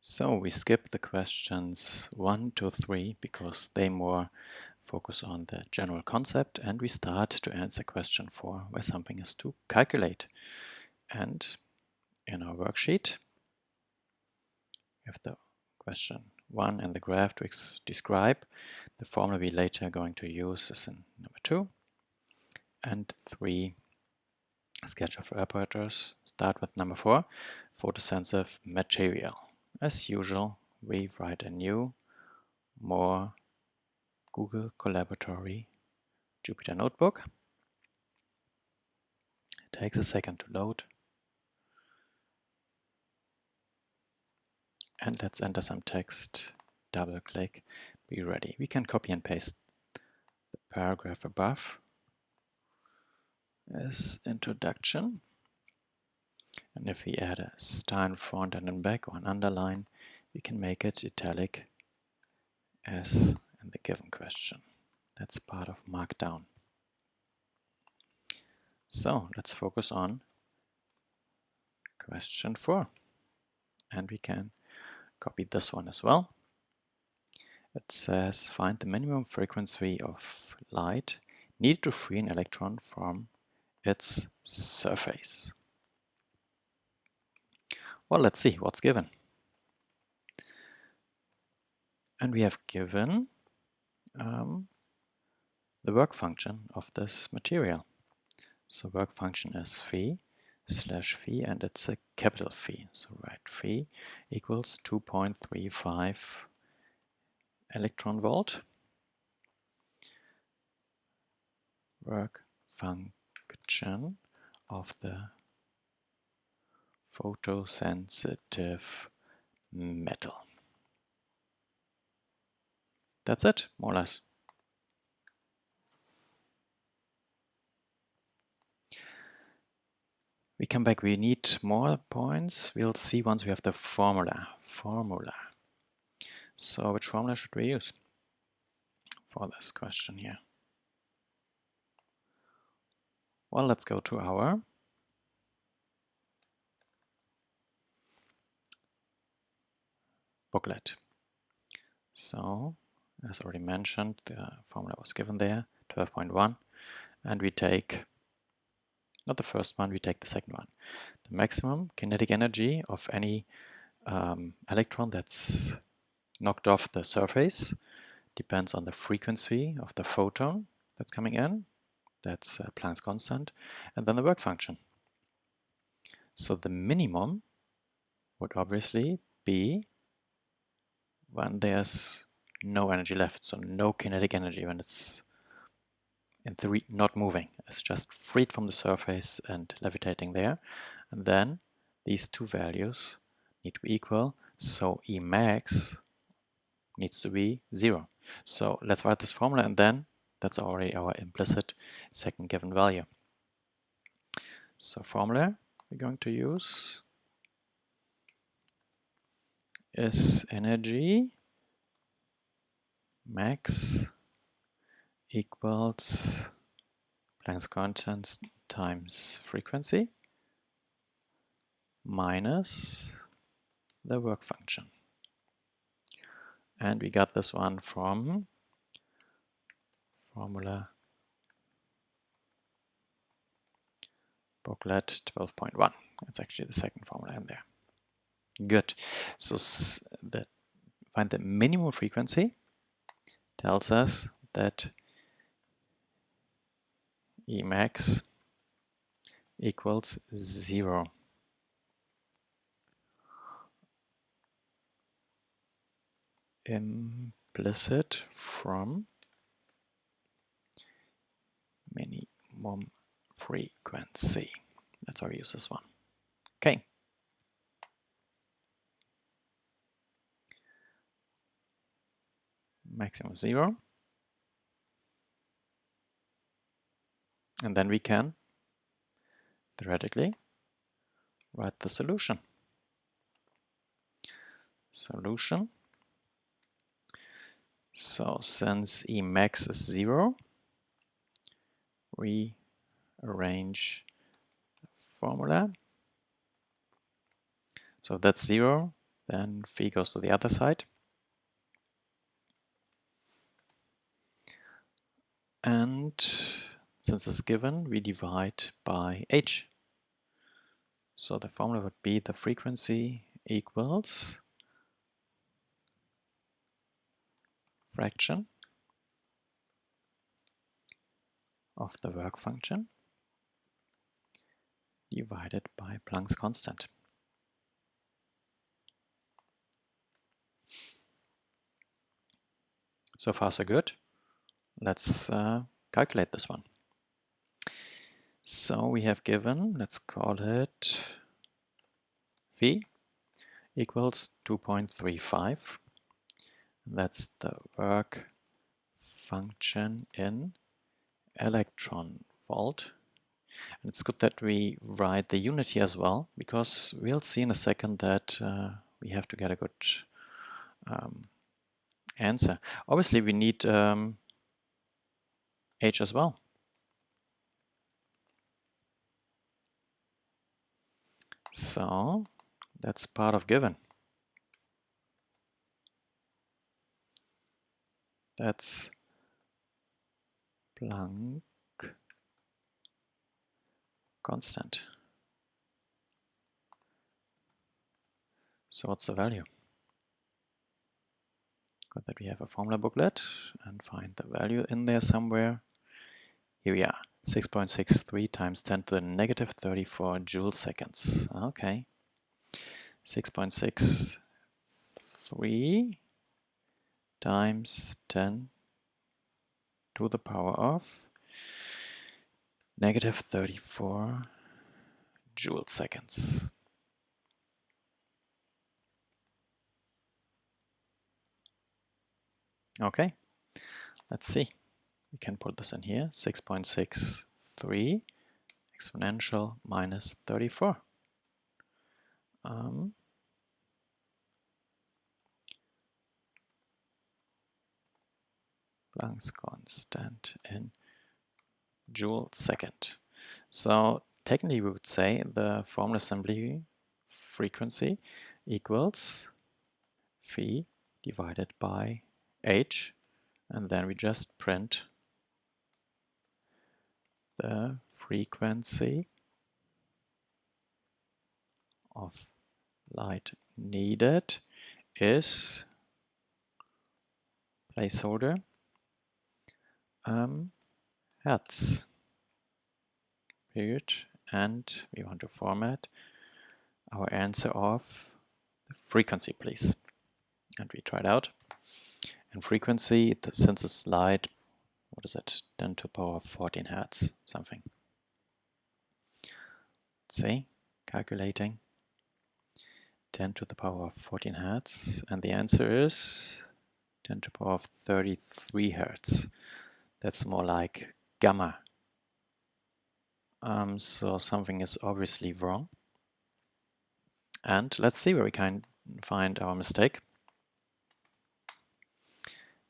So we skip the questions 1 to 3 because they more focus on the general concept, and we start to answer question 4 where something is to calculate. And in our worksheet we have the question 1 and the graph to describe. The formula we later going to use is in number 2, and 3 sketch of operators. Start with number 4, photosensitive material. As usual, we write a new, more Google Collaboratory Jupyter Notebook. It takes a second to load. And let's enter some text. Double click, be ready. We can copy and paste the paragraph above as introduction. And if we add a star in front and in back or an underline, we can make it italic as in the given question. That's part of Markdown. So let's focus on question 4. And we can copy this one as well. It says find the minimum frequency of light needed to free an electron from its surface. Well, let's see what's given. And we have given the work function of this material. So work function is phi slash phi, and it's a capital Phi. So write phi equals 2.35 electron volt. Work function of the photosensitive metal. That's it, more or less. We come back, we need more points. We'll see once we have the formula. So which formula should we use for this question here? Well, let's go to our booklet. So, as already mentioned, the formula was given there, 12.1, and we take, not the first one, we take the second one. The maximum kinetic energy of any electron that's knocked off the surface depends on the frequency of the photon that's coming in. That's Planck's constant, and then the work function. So the minimum would obviously be when there's no energy left, so no kinetic energy, when it's in theory not moving. It's just freed from the surface and levitating there. And then these two values need to be equal, so E max needs to be 0. So let's write this formula, and then that's already our implicit second given value. So formula we're going to use is energy max equals Planck's constant times frequency minus the work function. And we got this one from formula booklet 12.1. It's actually the second formula in there. Good. So find the minimum frequency tells us that E max equals 0. Implicit from minimum frequency. That's why we use this one. Okay. Maximum 0. And then we can theoretically write the solution. So since E max is 0, rearrange the formula. So that's 0, then phi goes to the other side. And since it's given, we divide by h. So the formula would be the frequency equals fraction of the work function divided by Planck's constant. So far so good. Let's calculate this one. So we have given, let's call it phi equals 2.35. That's the work function in electron volt. And it's good that we write the unit here as well, because we'll see in a second that we have to get a good answer. Obviously we need h as well. So that's part of given. That's Planck constant. So what's the value? Good that we have a formula booklet and find the value in there somewhere. Here we are, 6.63 times 10 to the negative 34 joule seconds. Okay, 6.63 times 10 to the power of negative 34 joule seconds. Okay, let's see. We can put this in here, 6.63 exponential minus 34. Planck's constant in joule second. So technically we would say the formula assembly frequency equals phi divided by h, and then we just print the frequency of light needed is placeholder Hertz period, and we want to format our answer of the frequency, please. And we try it out. And frequency, since it's light, what is it? 10 to the power of 14 Hertz, something. Let's see, calculating 10 to the power of 14 Hertz, and the answer is 10 to the power of 33 Hertz. That's more like gamma. So something is obviously wrong. And let's see where we can find our mistake.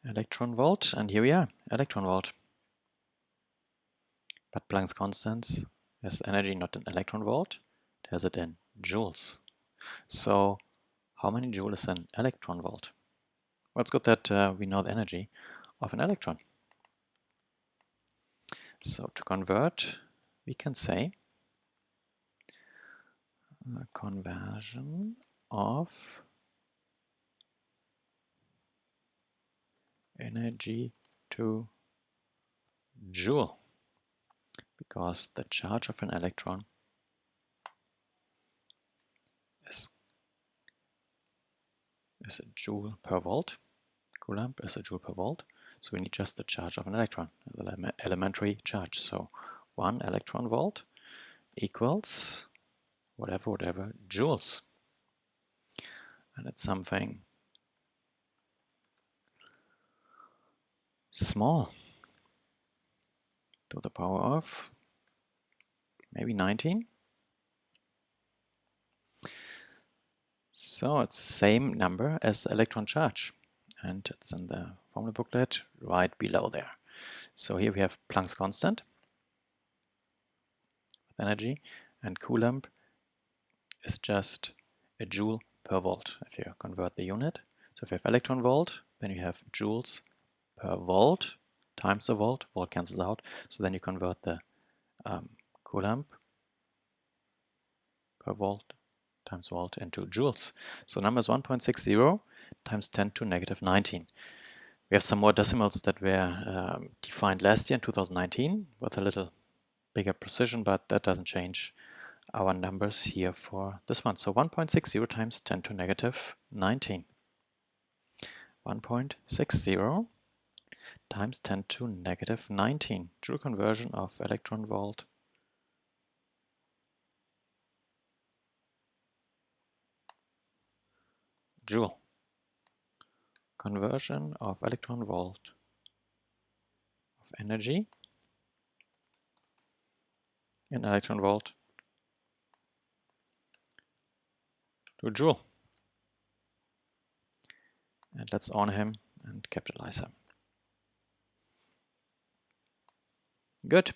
Electron volt, and here we are, electron volt. But Planck's constant has energy not in electron volt, it has it in joules. So how many joule is an electron volt? Well, it's good that we know the energy of an electron. So to convert, we can say conversion of energy to joule, because the charge of an electron is a joule per volt. Coulomb is a joule per volt. So we need just the charge of an electron, the elementary charge. So 1 electron volt equals whatever joules. And it's something small to the power of maybe 19. So it's the same number as the electron charge, and it's in the formula booklet right below there. So here we have Planck's constant with energy, and Coulomb is just a joule per volt if you convert the unit. So if you have electron volt, then you have joules per volt times the volt. Volt cancels out. So then you convert the coulomb per volt times volt into joules. So number is 1.60 times 10 to negative 19. We have some more decimals that were defined last year in 2019 with a little bigger precision, but that doesn't change our numbers here for this one. So 1.60 times 10 to negative 19. 1.60 times 10 to negative 19. Joule conversion of electron volt joule. Conversion of electron volt of energy in electron volt to joule. And let's honor him and capitalize him. Good.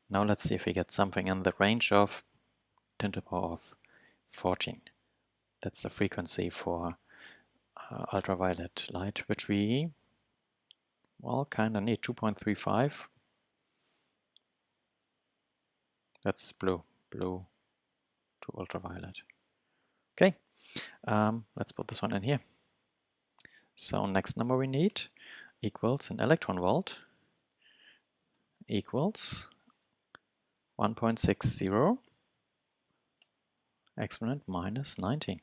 Now let's see if we get something in the range of 10 to the power of 14. That's the frequency for ultraviolet light, which we, well, kind of need. 2.35. That's blue to ultraviolet. Okay, let's put this one in here. So next number we need equals an electron volt equals 1.60 exponent minus 19.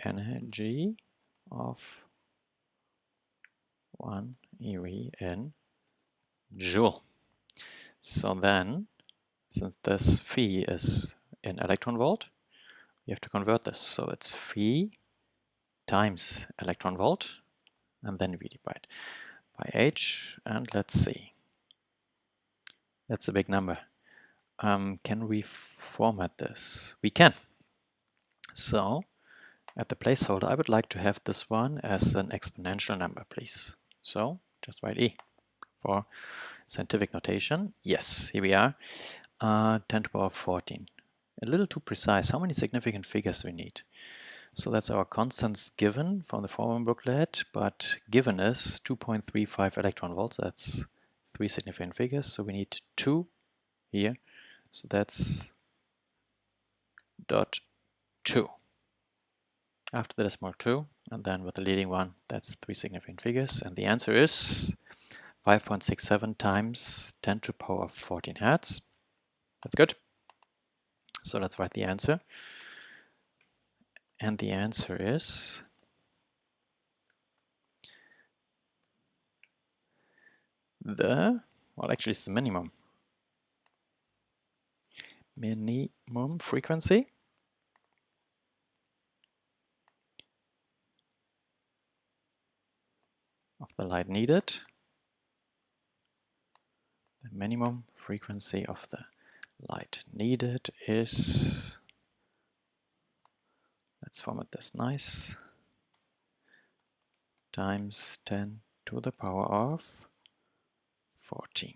Energy of 1 eV in joule. So then, since this phi is in electron volt, you have to convert this. So it's phi times electron volt, and then we divide by h, and let's see. That's a big number. Can we format this? We can. So at the placeholder, I would like to have this one as an exponential number, please. So just write e for scientific notation. Yes, here we are. 10 to the power 14. A little too precise. How many significant figures we need? So that's our constants given from the former booklet, but given is 2.35 electron volts. That's 3 significant figures. So we need 2 here. So that's dot 2. After the decimal 2, and then with the leading one, that's 3 significant figures. And the answer is 5.67 times 10 to the power 14 hertz. That's good. So let's write the answer. And the answer is well, actually it's the minimum frequency of the light needed. The minimum frequency of the light needed is, let's format this nice, times 10 to the power of 14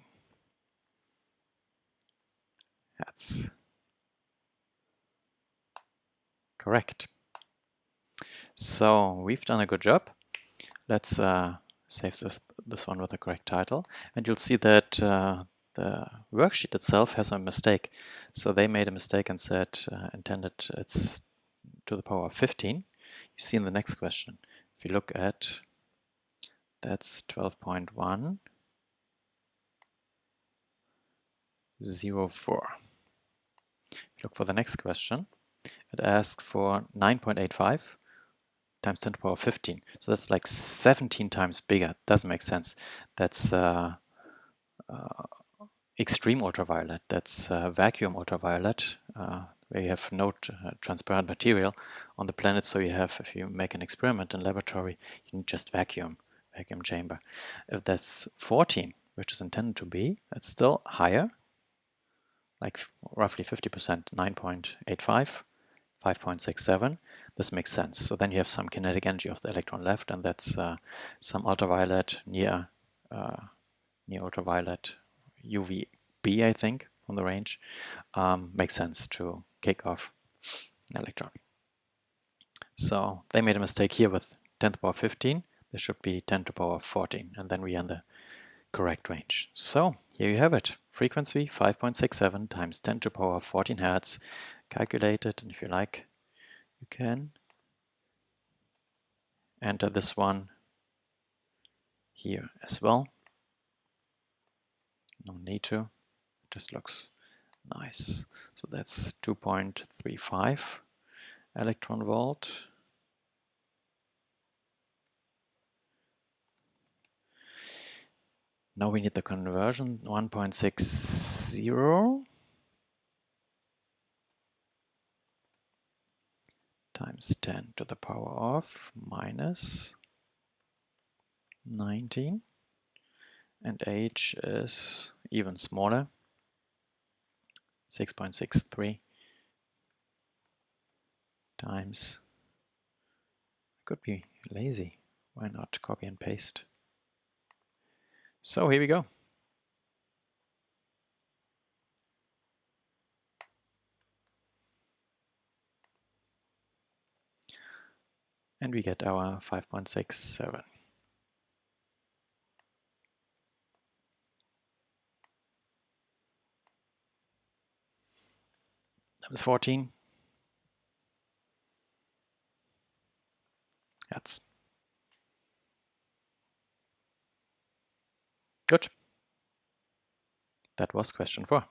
hertz. Correct. So we've done a good job. Let's save this one with the correct title, and you'll see that the worksheet itself has a mistake. So they made a mistake and said intended it's to the power of 15. You see in the next question, if you look at, that's 12.104. Look for the next question. It asks for 9.85 times 10 to the power 15. So that's like 17 times bigger. Doesn't make sense. That's extreme ultraviolet. That's vacuum ultraviolet, where you have no transparent material on the planet. So you have, if you make an experiment in laboratory, you need just vacuum chamber. If that's 14, which is intended to be, it's still higher, like roughly 50%, 9.85, 5.67. This makes sense. So then you have some kinetic energy of the electron left, and that's some ultraviolet near ultraviolet UVB, I think, from the range, makes sense to kick off an electron. So they made a mistake here with 10 to the power 15. This should be 10 to the power 14, and then we are in the correct range. So here you have it. Frequency 5.67 times 10 to the power 14 Hertz. Calculated, and if you like, you can enter this one here as well. No need to. It just looks nice. So that's 2.35 electron volt. Now we need the conversion, 1.60 times 10 to the power of minus 19, and h is even smaller, 6.63 times, could be lazy, why not copy and paste. So here we go. And we get our 5.67. Times 14. That's good. That was question 4.